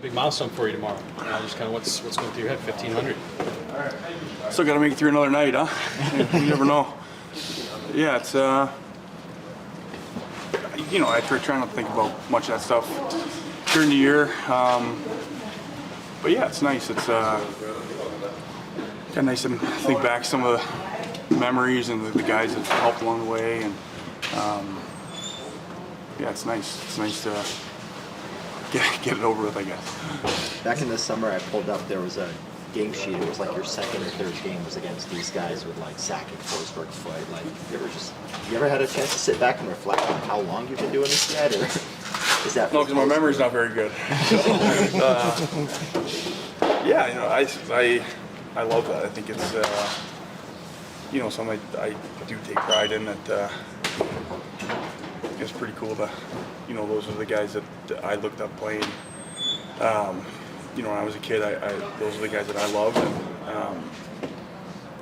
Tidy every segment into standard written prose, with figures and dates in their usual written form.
Big milestone for you tomorrow. Just kind of what's going through your head, 1,500. Still got to make it through another night, huh? You never know. Yeah, it's I try not to think about much of that stuff during the year. But yeah, it's nice. It's kind of nice to think back some of the memories and the guys that helped along the way, and yeah, it's nice. It's nice to get it over with, I guess. Back in the summer, I pulled up, there was a game sheet. It was like your second or third game was against these guys with like Sack and Forsberg foot. Like, you ever had a chance to sit back and reflect on how long you've been doing this yet, or is that? No, because my memory's not very good. Yeah, I love that. I think it's something I do take pride in. That it's pretty cool to, those are the guys that I looked up playing. When I was a kid, those are the guys that I loved,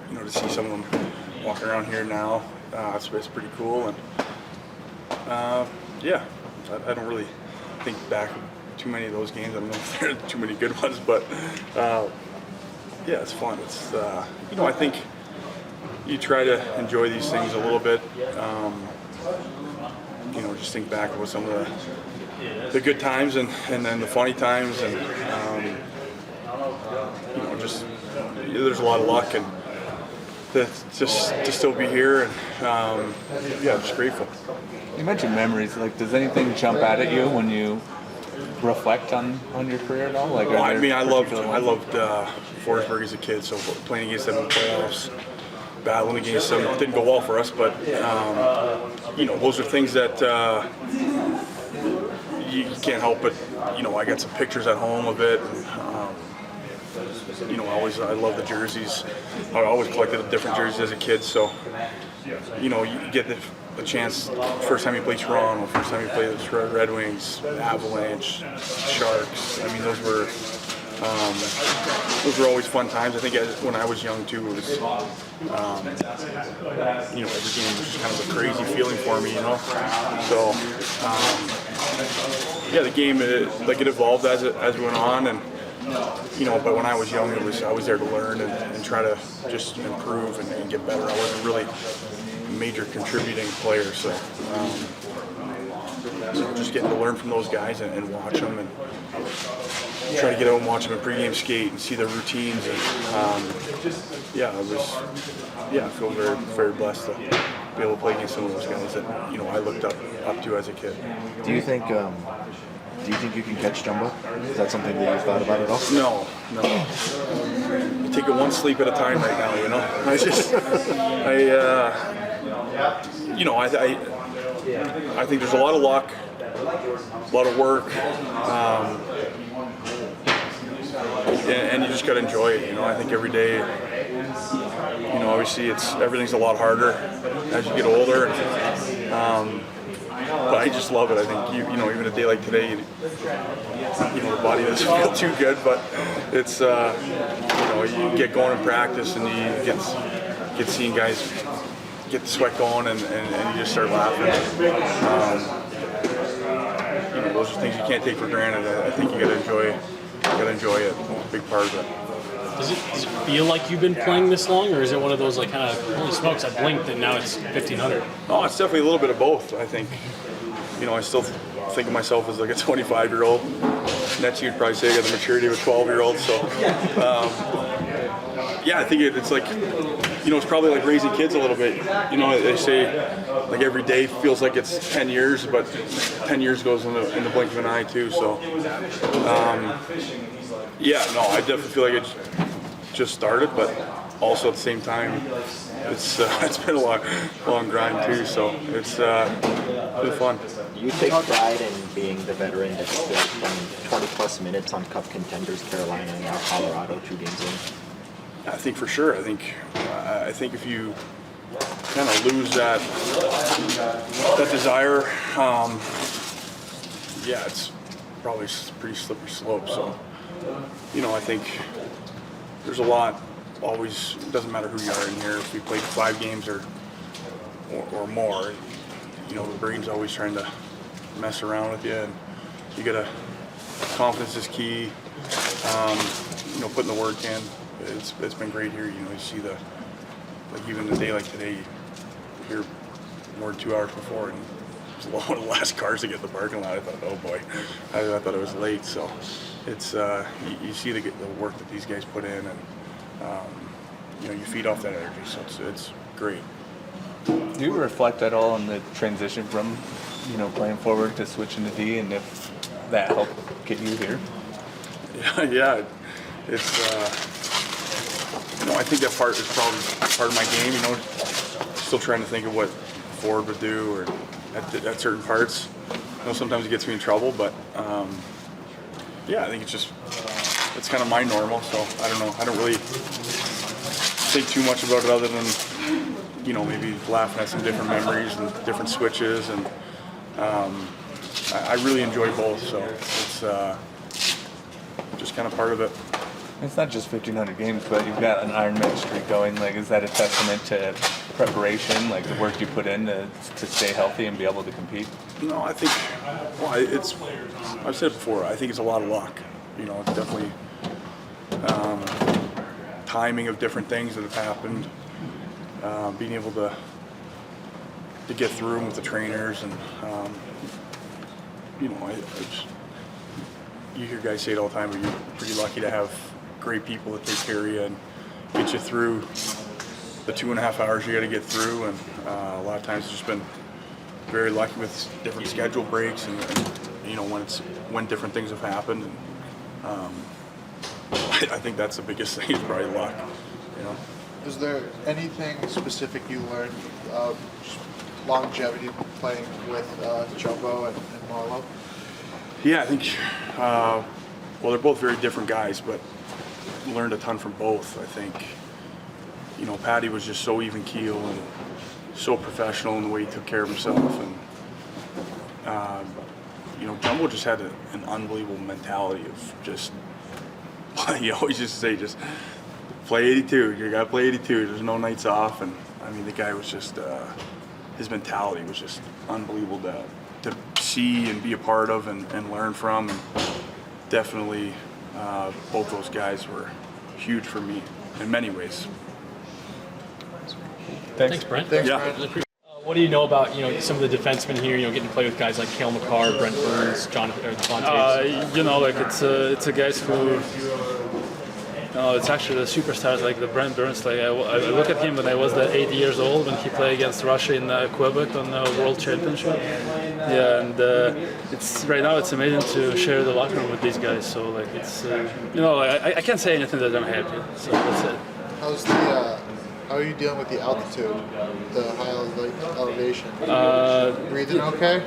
and to see some of them walking around here now, it's pretty cool. And yeah, I don't really think back too many of those games. I don't know if there are too many good ones, but yeah, it's fun. It's I think you try to enjoy these things a little bit. Just think back about some of the good times and then the funny times, and just there's a lot of luck and just to still be here, and yeah, I'm just grateful. You mentioned memories. Like, does anything jump out at you when you reflect on your career at all? Like, I loved Forsberg as a kid, so playing against them in the playoffs, battling against them, it didn't go well for us, but those are things that you can't help but, I got some pictures at home of it. I love the jerseys. I always collected different jerseys as a kid, so you get the chance. First time you play Toronto, first time you play the Red Wings, Avalanche, Sharks. I mean, those were always fun times. I think when I was young too, it was every game was just kind of a crazy feeling for me, So yeah, the game it evolved as it went on, and but when I was young, I was there to learn and try to just improve and get better. I wasn't really a major contributing player, so just getting to learn from those guys and watch them, and try to get out and watch them in pregame skate and see their routines, and I feel very, very blessed to be able to play against some of those guys that I looked up to as a kid. Do you think you can catch Jumbo? Is that something that you've thought about at all? No. You take it one sleep at a time right now, I think there's a lot of luck, a lot of work, and you just got to enjoy it. I think every day, obviously everything's a lot harder as you get older. But I just love it. I think even a day like today, the body doesn't feel too good, but it's you get going in practice and you get seeing guys get the sweat going and you just start laughing. Those are things you can't take for granted. I think you got to enjoy it. It's a big part of it. Does it feel like you've been playing this long, or is it one of those like kind of, holy smokes, I blinked and now it's 1,500? Oh, it's definitely a little bit of both. I think, I still think of myself as like a 25-year-old. Next year, you'd probably say I got the maturity of a 12-year-old. So, I think it's like, it's probably like raising kids a little bit. They say like every day feels like it's 10 years, but 10 years goes in the blink of an eye too. So, I definitely feel like it just started, but also at the same time, it's been a long grind too. So it's been fun. You take pride in being the veteran that's playing 20-plus minutes on Cup contenders, Carolina and now Colorado, 2 games in. I think for sure. I think if you kind of lose that desire, it's probably a pretty slippery slope. So, I think there's a lot. Always, doesn't matter who you are in here. If we played 5 games or more, the brain's always trying to mess around with you, and you gotta confidence is key. Putting the work in. It's been great here. You see like even a day like today, here more than 2 hours before, and it was one of the last cars to get in the parking lot. I thought, oh boy, I thought it was late. So it's you see the work that these guys put in, and you feed off that energy. So it's great. Do you reflect at all on the transition from, playing forward to switching to D, and if that helped get you here? Yeah. It's I think that part is probably part of my game. Still trying to think of what forward would do, or at certain parts. Sometimes it gets me in trouble, but I think it's kind of my normal. So I don't know. I don't really think too much about it other than maybe laughing at some different memories and different switches, and I really enjoy both. So it's just kind of part of it. It's not just 1,500 games, but you've got an Ironman streak going. Like, is that a testament to preparation, like the work you put in to stay healthy and be able to compete? No, I think, I've said it before, I think it's a lot of luck. It's definitely timing of different things that have happened, being able to get through them with the trainers, and you hear guys say it all the time, but you're pretty lucky to have great people that take care of you and get you through the 2.5 hours you got to get through. And a lot of times it's just been very lucky with different schedule breaks and when different things have happened. And, I think that's the biggest thing, is probably luck. Is there anything specific you learned longevity playing with Jumbo and Marlowe? Yeah, I think, they're both very different guys, but learned a ton from both. I think, Patty was just so even keel and so professional in the way he took care of himself. And, Jumbo just had an unbelievable mentality of just, he always used to say, just play 82. You got to play 82. There's no nights off. And, the guy was just, his mentality was just unbelievable to see and be a part of and learn from. And definitely both those guys were huge for me in many ways. Thanks, Brent. Thanks, Yeah. Brent. What do you know about some of the defensemen here? Getting to play with guys like Cale Makar, Brent Burns, Devontae. It's a guys who. It's actually the superstars like the Brent Burns. Like I look at him when I was 8 years old when he played against Russia in Quebec on the World Championship. Yeah, and it's right now it's amazing to share the locker room with these guys. So it's I can't say anything that I'm happy. So that's it. How are you dealing with the altitude, the high elevation? Breathing okay?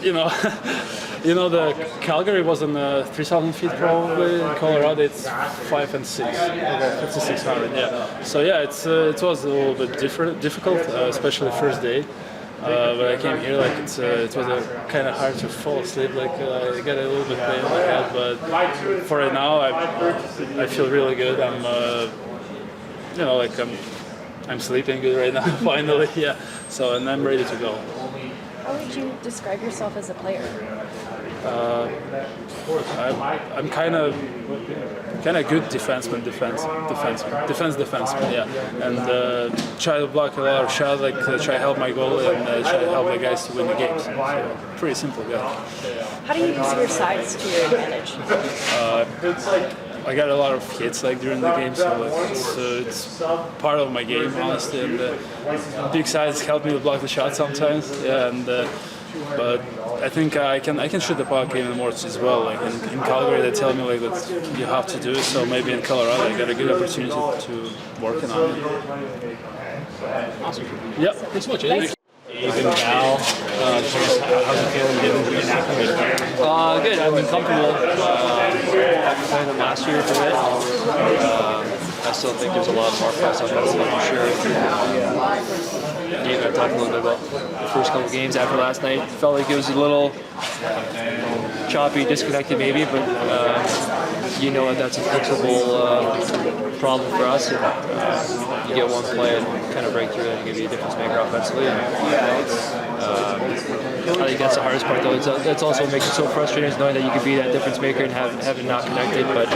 The Calgary was on 3,000 feet probably. In Colorado, it's 5 and 6. Okay. It's a 600, yeah. So yeah, it was a little bit difficult, especially first day. When I came here, it was kind of hard to fall asleep. I got a little bit pain in my head, but for right now, I feel really good. I'm sleeping good right now, finally, yeah. So, and I'm ready to go. How would you describe yourself as a player? I'm kind of good defenseman, yeah. And try to block a lot of shots, try to help my goal and try to help the guys to win the games. So, pretty simple guy. How do you use your size to your advantage? I got a lot of hits during the game, so it's part of my game, honestly. And big size help me to block the shot sometimes. Yeah, and but I think I can shoot the puck even more as well. In Calgary, they tell me that you have to do it. So maybe in Colorado, I got a good opportunity to work on it. Awesome. Yep. Thanks so much. Dave and Val, how's it feeling getting acclimated? Good. I've been comfortable. After playing them last year for it, I still think there's a lot more process for sure. Dave and I talked a little bit about the first couple games after last night. Felt like it was a little choppy, disconnected maybe, but you know that's a fixable problem for us. And, you get one play and kind of break through and give you a difference maker offensively. And, I think that's the hardest part, though. That's also what makes it so frustrating, is knowing that you could be that difference maker and have it not connected. But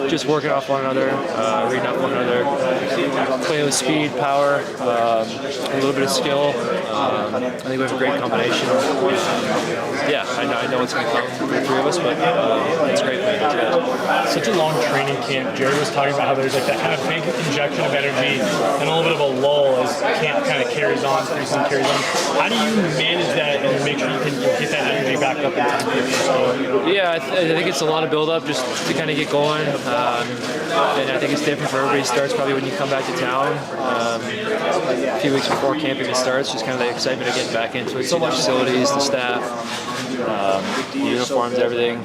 just working off one another, reading off one another, playing with speed, power, a little bit of skill. I think we have a great combination. Yeah, I know it's going to come from the three of us, but it's great playing together. Such a long training camp. Jared was talking about how there's like that kind of big injection of energy and a little bit of a lull as camp kind of carries on, preseason carries on. How do you manage that and make sure you can get that energy back up in time for your first game? Yeah, I think it's a lot of build-up just to kind of get going. And I think it's different for everybody. It starts probably when you come back to town. A few weeks before camp even starts, just kind of the excitement of getting back into it, seeing the facilities, the staff, the uniforms, everything.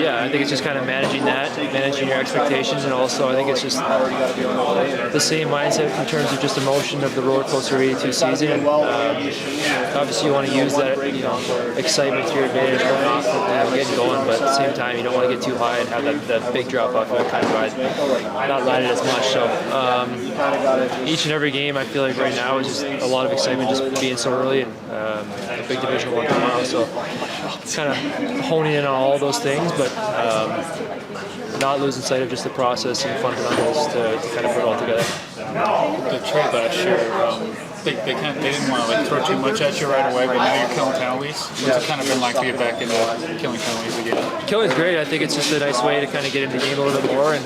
Yeah, I think it's just kind of managing that, managing your expectations, and also I think it's just the same mindset in terms of just emotion of the roller coaster of 82 season. And, obviously, you want to use that excitement to your advantage going off and getting going, but at the same time, you don't want to get too high and have that big drop off and kind of not ride it as much. So each and every game, I feel like right now is just a lot of excitement just being so early and a big Division I tomorrow. So it's kind of honing in on all those things, but not losing sight of just the process and the fundamentals to kind of put it all together. The trade last year, they didn't want to like throw too much at you right away, but now you're killing penalties. What's it kind of been like to get back into killing penalties again? Killing's great. I think it's just a nice way to kind of get into the game a little bit more, and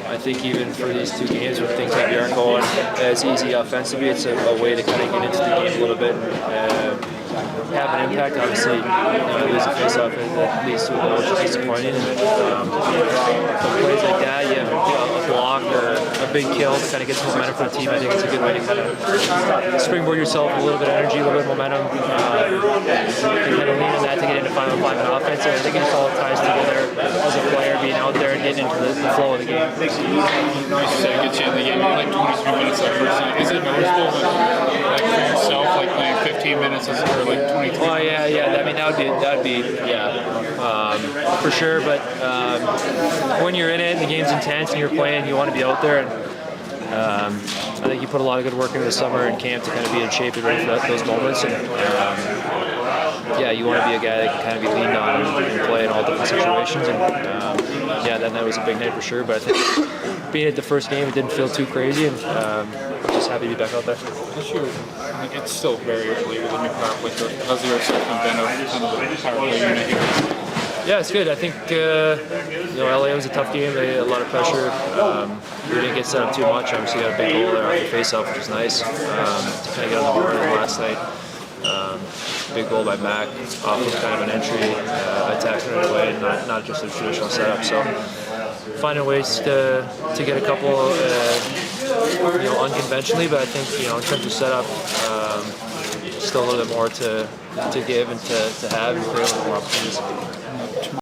I think even for these two games when things maybe aren't going as easy offensively, it's a way to kind of get into the game a little bit and have an impact. Obviously, losing face-off that leads to a goal, which is disappointing. And but plays like that, you have a block or a big kill to kind of get some momentum for the team. I think it's a good way to kind of springboard yourself, a little bit of energy, a little bit of momentum, and kind of lean on that to get into final five and offense. And I think it just all ties together as a player, being out there and getting into the flow of the game. You said it gets you in the game like 23 minutes that first night. Is it noticeable that, like for yourself, like playing 15 minutes or like 23? Oh yeah. I mean that'd be for sure. But when you're in it, and the game's intense, and you're playing, you want to be out there. And I think you put a lot of good work into the summer and camp to kind of be in shape and ready for those moments. And yeah, you want to be a guy that can kind of be leaned on and play in all different situations. And yeah, then that was a big night for sure. But I think being at the first game, it didn't feel too crazy, and just happy to be back out there. This year, it's still very early with the new power play. How's your assessment been of kind of the power play unit here? Yeah, it's good. I think LA was a tough game. They had a lot of pressure. We didn't get set up too much. Obviously, got a big goal there off the face-off, which was nice to kind of get on the board last night. Big goal by Mac, off of kind of an entry, attacking right away, not just a traditional setup. So finding ways to get a couple, unconventionally, but I think in terms of setup, still a little bit more to give and to have and create a little more opportunities.